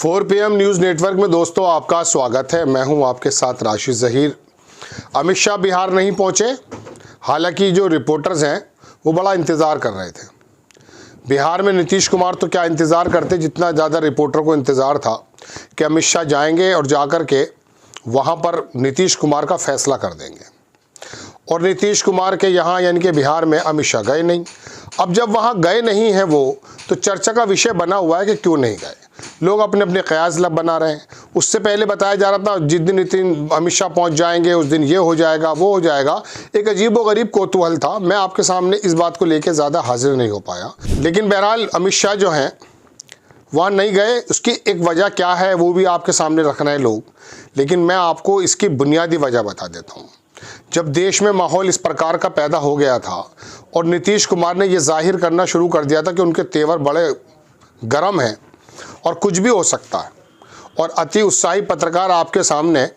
4 PM news network में दोस्तों आपका स्वागत है। मैं हूं आपके साथ राशिद ज़हीर। अमित शाह बिहार नहीं पहुंचे, हालांकि जो रिपोर्टर्स हैं वो बड़ा इंतज़ार कर रहे थे। बिहार में नीतीश कुमार तो क्या इंतज़ार करते, जितना ज़्यादा रिपोर्टर को इंतज़ार था कि अमित शाह जाएंगे और जाकर के वहाँ पर नीतीश कुमार का फैसला कर देंगे। और नीतीश कुमार के यहाँ यानी कि बिहार में अमित शाह गए नहीं। अब जब वहाँ गए नहीं हैं वो, तो चर्चा का विषय बना हुआ है कि क्यों नहीं गए। लोग अपने अपने कयास बना रहे हैं। उससे पहले बताया जा रहा था जिस दिन अमित शाह पहुँच जाएंगे उस दिन ये हो जाएगा वो हो जाएगा। एक अजीबोगरीब कौतूहल था। मैं आपके सामने इस बात को लेकर ज़्यादा हाजिर नहीं हो पाया, लेकिन बहरहाल अमित शाह जो हैं वहाँ नहीं गए। उसकी एक वजह क्या है वो भी आपके सामने रख रहे हैं लोग, लेकिन मैं आपको इसकी बुनियादी वजह बता देता हूँ। जब देश में माहौल इस प्रकार का पैदा हो गया था और नीतीश कुमार ने ये जाहिर करना शुरू कर दिया था कि उनके तेवर बड़े गर्म हैं और कुछ भी हो सकता है, और अति उत्साही पत्रकार आपके सामने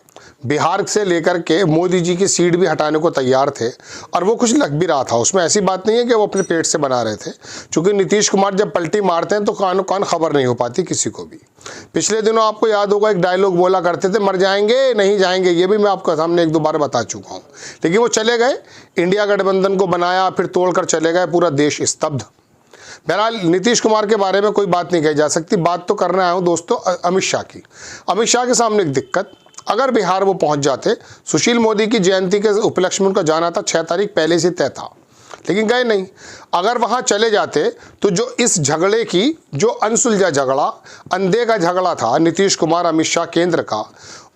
बिहार से लेकर के मोदी जी की सीट भी हटाने को तैयार थे, और वो कुछ लग भी रहा था। उसमें ऐसी बात नहीं है कि वो अपने पेट से बना रहे थे, क्योंकि नीतीश कुमार जब पलटी मारते हैं तो कान कान खबर नहीं हो पाती किसी को भी। पिछले दिनों आपको याद होगा एक डायलॉग बोला करते थे, मर जाएंगे नहीं जाएंगे। ये भी मैं आपके सामने एक दो बार बता चुका हूँ, लेकिन वो चले गए, इंडिया गठबंधन को बनाया, फिर तोड़कर चले गए, पूरा देश स्तब्ध। बहरहाल नीतीश कुमार के बारे में कोई बात नहीं कही जा सकती। बात तो करने आया हूँ दोस्तों अमित शाह की। अमित शाह के सामने एक दिक्कत, अगर बिहार वो पहुंच जाते, सुशील मोदी की जयंती के उपलक्ष्य में उनका जाना था, 6 तारीख पहले से तय था, लेकिन गए नहीं। अगर वहां चले जाते तो जो इस झगड़े की, जो अनसुलझा झगड़ा, अनदेखा झगड़ा था नीतीश कुमार अमित शाह केंद्र का,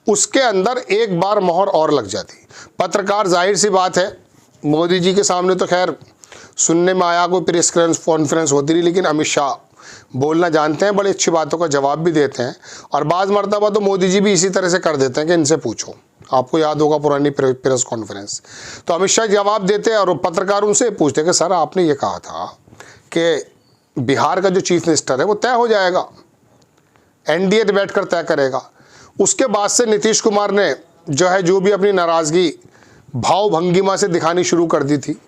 उसके अंदर एक बार मोहर और लग जाती। पत्रकार, जाहिर सी बात है, मोदी जी के सामने तो खैर सुनने में आया कोई प्रेस कॉन्फ्रेंस होती रही, लेकिन अमित शाह बोलना जानते हैं, बड़ी अच्छी बातों का जवाब भी देते हैं। और बाज़ मरतबा तो मोदी जी भी इसी तरह से कर देते हैं कि इनसे पूछो। आपको याद होगा पुरानी प्रेस कॉन्फ्रेंस, तो अमित शाह जवाब देते हैं और पत्रकार उनसे पूछते हैं कि सर आपने ये कहा था कि बिहार का जो चीफ मिनिस्टर है वो तय हो जाएगा, एनडीए बैठकर तय करेगा। उसके बाद से नीतीश कुमार ने जो भी अपनी नाराज़गी भाव भंगिमा से दिखानी शुरू कर दी थी।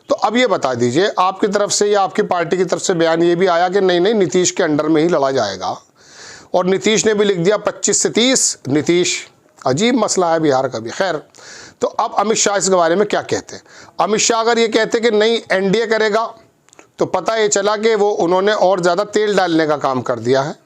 तो अब ये बता दीजिए, आपकी तरफ से या आपकी पार्टी की तरफ से बयान ये भी आया कि नहीं नीतीश के अंडर में ही लड़ा जाएगा, और नीतीश ने भी लिख दिया 25 से 30 नीतीश। अजीब मसला है बिहार का भी। खैर, तो अब अमित शाह इस बारे में क्या कहते हैं। अमित शाह अगर ये कहते कि नहीं एनडीए करेगा, तो पता ये चला कि वो उन्होंने और ज़्यादा तेल डालने का काम कर दिया है।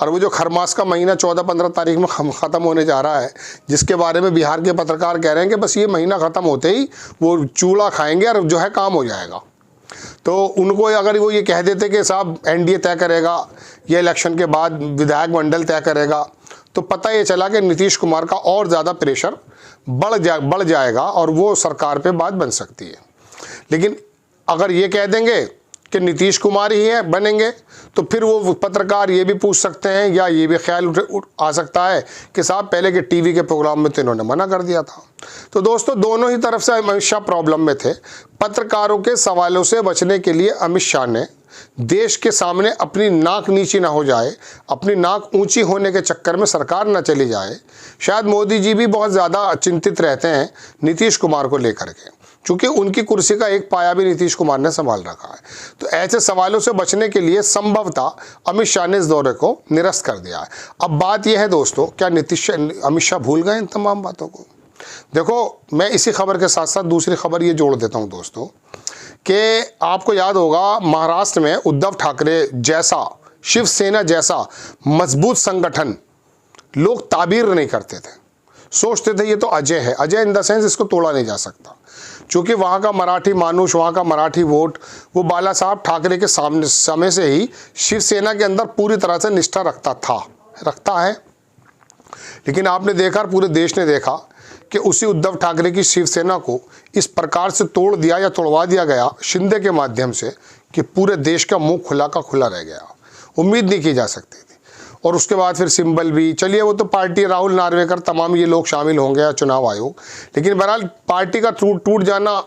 और वो जो खरमास का महीना 14-15 तारीख में ख़त्म होने जा रहा है, जिसके बारे में बिहार के पत्रकार कह रहे हैं कि बस ये महीना ख़त्म होते ही वो चूड़ा खाएंगे और जो है काम हो जाएगा। तो उनको अगर वो ये कह देते कि साहब एनडीए तय करेगा, ये इलेक्शन के बाद विधायक मंडल तय करेगा, तो पता ये चला कि नीतीश कुमार का और ज़्यादा प्रेशर बढ़ जाएगा और वो सरकार पर बात बन सकती है। लेकिन अगर ये कह देंगे कि नीतीश कुमार ही है बनेंगे, तो फिर वो पत्रकार ये भी पूछ सकते हैं या ये भी ख्याल आ सकता है कि साहब पहले के टीवी के प्रोग्राम में तो इन्होंने मना कर दिया था। तो दोस्तों दोनों ही तरफ से अमित शाह प्रॉब्लम में थे। पत्रकारों के सवालों से बचने के लिए अमित शाह ने देश के सामने अपनी नाक नीची ना हो जाए, अपनी नाक ऊंची होने के चक्कर में सरकार ना चली जाए। शायद मोदी जी भी बहुत ज़्यादा चिंतित रहते हैं नीतीश कुमार को लेकर के, क्योंकि उनकी कुर्सी का एक पाया भी नीतीश कुमार ने संभाल रखा है। तो ऐसे सवालों से बचने के लिए संभवतः अमित शाह ने इस दौरे को निरस्त कर दिया है। अब बात यह है दोस्तों, क्या अमित शाह भूल गए इन तमाम बातों को। देखो, मैं इसी खबर के साथ साथ दूसरी खबर ये जोड़ देता हूँ दोस्तों, कि आपको याद होगा महाराष्ट्र में उद्धव ठाकरे जैसा, शिवसेना जैसा मजबूत संगठन लोग ताबीर नहीं करते थे। सोचते थे ये तो अजय है, अजय इन द सेंस इसको तोड़ा नहीं जा सकता, क्योंकि वहाँ का मराठी मानुष, वहाँ का मराठी वोट, वो बाला साहब ठाकरे के सामने समय से ही शिवसेना के अंदर पूरी तरह से निष्ठा रखता है। लेकिन आपने देखा, पूरे देश ने देखा कि उसी उद्धव ठाकरे की शिवसेना को इस प्रकार से तोड़ दिया या तोड़वा दिया गया शिंदे के माध्यम से कि पूरे देश का मुंह खुला का खुला रह गया। उम्मीद नहीं की जा सकती थी। और उसके बाद फिर सिंबल भी, चलिए वो तो पार्टी राहुल नार्वेकर तमाम ये लोग शामिल होंगे या चुनाव आयोग, लेकिन बहरहाल पार्टी का टूट जाना,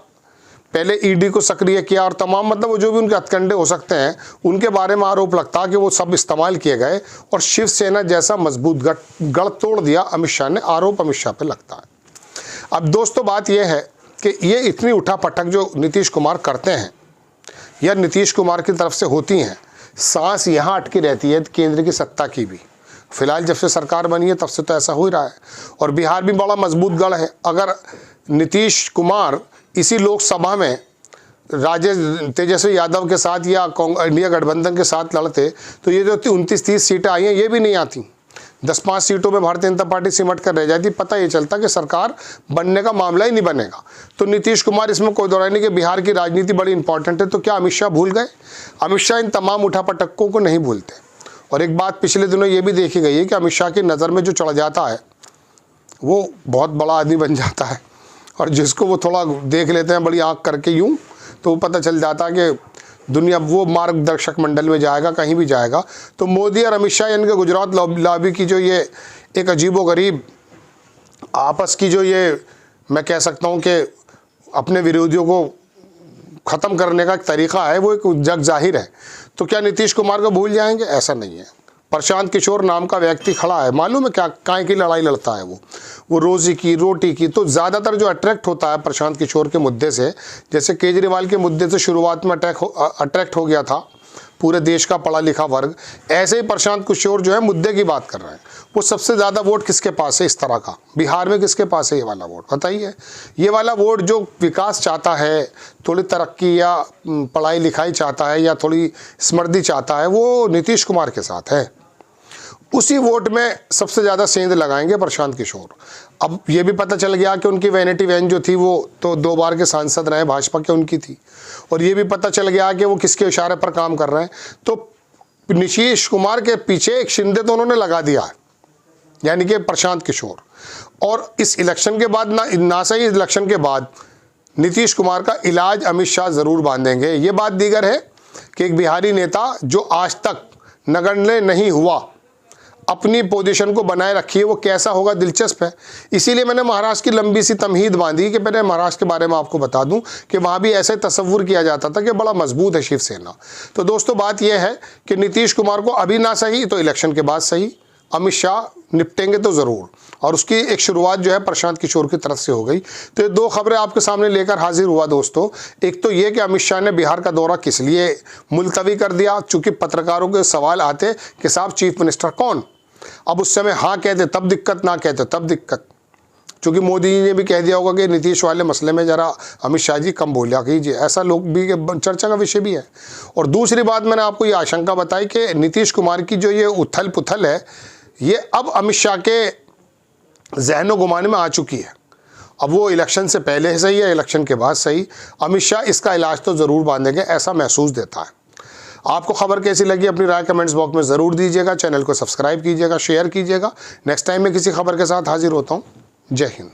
पहले ईडी को सक्रिय किया और तमाम मतलब वो जो भी उनके हथकंडे हो सकते हैं उनके बारे में आरोप लगता कि वो सब इस्तेमाल किए गए और शिवसेना जैसा मजबूत गढ़ तोड़ दिया अमित शाह ने। आरोप अमित शाह पे लगता है। अब दोस्तों बात यह है कि ये इतनी उठापटक जो नीतीश कुमार करते हैं या नीतीश कुमार की तरफ से होती हैं, सांस यहाँ अटकी रहती है केंद्र की सत्ता की भी। फिलहाल जब से सरकार बनी है तब से तो ऐसा हो ही रहा है। और बिहार भी बड़ा मजबूत गढ़ है। अगर नीतीश कुमार इसी लोकसभा में तेजस्वी यादव के साथ या इंडिया गठबंधन के साथ लड़ते तो ये जो 29-30 सीटें आई हैं ये भी नहीं आती। 10-5 सीटों में भारतीय जनता पार्टी सिमट कर रह जाती। पता ये चलता कि सरकार बनने का मामला ही नहीं बनेगा। तो नीतीश कुमार, इसमें कोई दौराई नहीं कि बिहार की राजनीति बड़ी इंपॉर्टेंट है। तो क्या अमित शाह भूल गए? अमित शाह इन तमाम उठापटकों को नहीं भूलते। और एक बात पिछले दिनों ये भी देखी गई है कि अमित शाह की नज़र में जो चढ़ जाता है वो बहुत बड़ा आदमी बन जाता है, और जिसको वो थोड़ा देख लेते हैं बड़ी आँख करके यूँ, तो वो पता चल जाता है कि दुनिया वो मार्गदर्शक मंडल में जाएगा, कहीं भी जाएगा। तो मोदी और अमित शाह यानी कि गुजरात लॉबी की जो ये एक अजीबोगरीब आपस की जो ये मैं कह सकता हूँ कि अपने विरोधियों को ख़त्म करने का एक तरीका है, वो एक जग जाहिर है। तो क्या नीतीश कुमार को भूल जाएंगे? ऐसा नहीं है। प्रशांत किशोर नाम का व्यक्ति खड़ा है, मालूम है क्या काय की लड़ाई लड़ता है वो रोज़ी की रोटी की। तो ज़्यादातर जो अट्रैक्ट होता है प्रशांत किशोर के मुद्दे से, जैसे केजरीवाल के मुद्दे से शुरुआत में अट्रैक्ट हो गया था पूरे देश का पढ़ा लिखा वर्ग, ऐसे ही प्रशांत किशोर जो है मुद्दे की बात कर रहे हैं। वो सबसे ज़्यादा वोट किसके पास है इस तरह का? बिहार में किसके पास है ये वाला वोट? बताइए। ये वाला वोट जो विकास चाहता है, थोड़ी तरक्की या पढ़ाई लिखाई चाहता है या थोड़ी समृद्धि चाहता है, वो नीतीश कुमार के साथ है। उसी वोट में सबसे ज़्यादा सेंध लगाएंगे प्रशांत किशोर। अब ये भी पता चल गया कि उनकी वैनिटी वैन जो थी वो तो 2 बार के सांसद रहे भाजपा के, उनकी थी। और ये भी पता चल गया कि वो किसके इशारे पर काम कर रहे हैं। तो नीतीश कुमार के पीछे एक शिंदे तो उन्होंने लगा दिया है, यानी कि प्रशांत किशोर। और इस इलेक्शन के बाद ना सही इलेक्शन के बाद नीतीश कुमार का इलाज अमित शाह ज़रूर बांधेंगे। ये बात दीगर है कि एक बिहारी नेता जो आज तक नगण्य नहीं हुआ, अपनी पोजीशन को बनाए रखी है, वो कैसा होगा दिलचस्प है। इसीलिए मैंने महाराष्ट्र की लंबी सी तमहीद बांधी कि पहले महाराष्ट्र के बारे में आपको बता दूं कि वहाँ भी ऐसे तस्वुर किया जाता था कि बड़ा मजबूत है शिवसेना। तो दोस्तों बात यह है कि नीतीश कुमार को अभी ना सही तो इलेक्शन के बाद सही, अमित शाह निपटेंगे तो ज़रूर। और उसकी एक शुरुआत जो है प्रशांत किशोर की तरफ से हो गई। तो ये 2 खबरें आपके सामने लेकर हाजिर हुआ दोस्तों। एक तो ये कि अमित शाह ने बिहार का दौरा किस लिए मुलतवी कर दिया, चूँकि पत्रकारों के सवाल आते कि साहब चीफ मिनिस्टर कौन। अब उस समय हाँ कहते तब दिक्कत, ना कहते तब दिक्कत। चूँकि मोदी जी ने भी कह दिया होगा कि नीतीश वाले मसले में ज़रा अमित शाह जी कम बोलिया कीजिए, ऐसा लोग भी चर्चा का विषय भी है। और दूसरी बात मैंने आपको ये आशंका बताई कि नीतीश कुमार की जो ये उथल पुथल है ये अब अमित शाह के जहनो घुमाने में आ चुकी है। अब वो इलेक्शन से पहले सही या इलेक्शन के बाद सही, अमित शाह इसका इलाज तो ज़रूर बांधेंगे, ऐसा महसूस देता है। आपको खबर कैसी लगी अपनी राय कमेंट्स बॉक्स में ज़रूर दीजिएगा। चैनल को सब्सक्राइब कीजिएगा, शेयर कीजिएगा। नेक्स्ट टाइम मैं किसी खबर के साथ हाजिर होता हूँ। जय हिंद।